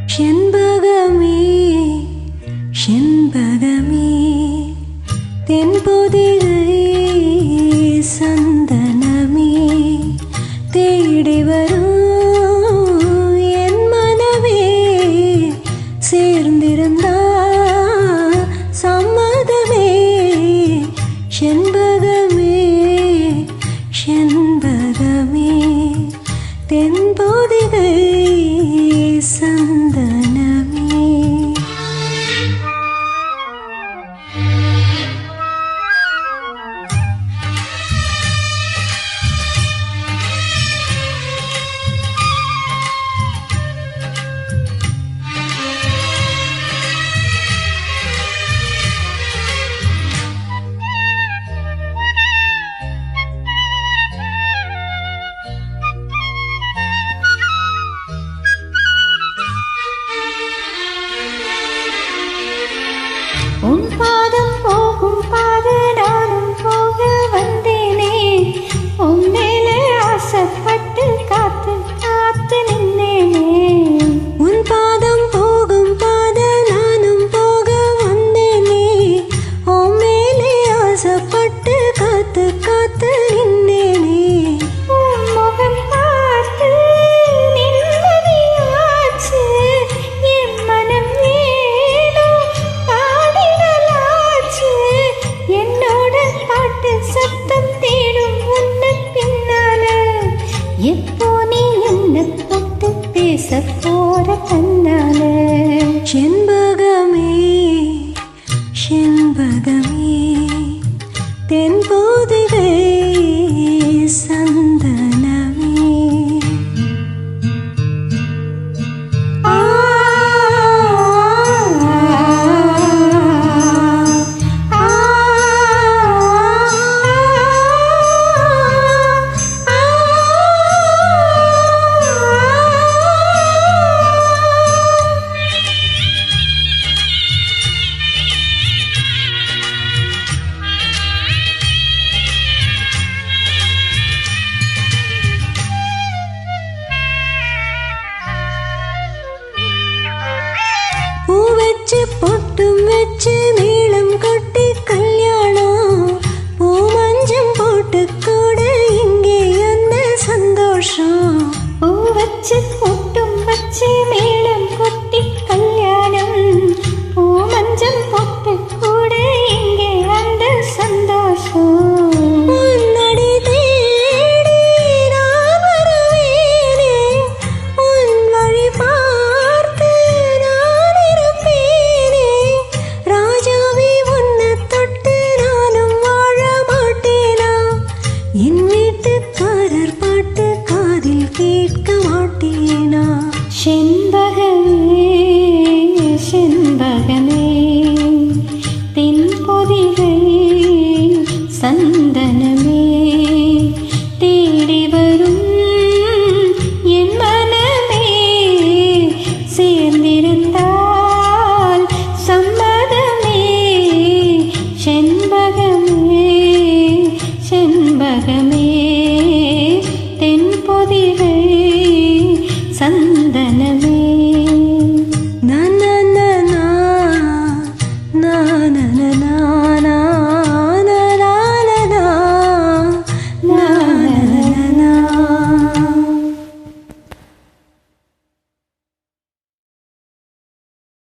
செண்பகமே செண்பகமே தென்பொதிகை சந்தனமே தேடி வரும் என் மனமே சேர்ந்திருந்தா சம்மதமே செண்பகமே செண்பகமே தென்பொதிகை சந்தனமே. உன் பாதம் போகும் பாத நானும் போக வந்தேனே உன் மேலே ஆசைப்பட்டு காத்து காத்து நின்னேனே. உன் பாதம் போகும் பாத நானும் போக வந்தேனே உன் மேலே ஆசைப்பட்டு காத்து காத்து நின்னேனே. உன் முகம் பார்த்து நிம்மதியாச்சு என் மனம் ஏனோ பாடிடலாச்சு. என்னோட பாட்டு சத்தம் தேடும் உன்ன பின்னால எப்போ நீ என்ன தொட்டு பேச போற கண்ணால. செண்பகமே செண்பகமே தென்பொதிகை சந்தனமே. ஆ ஆ பூ வச்சு பொட்டும் வச்சு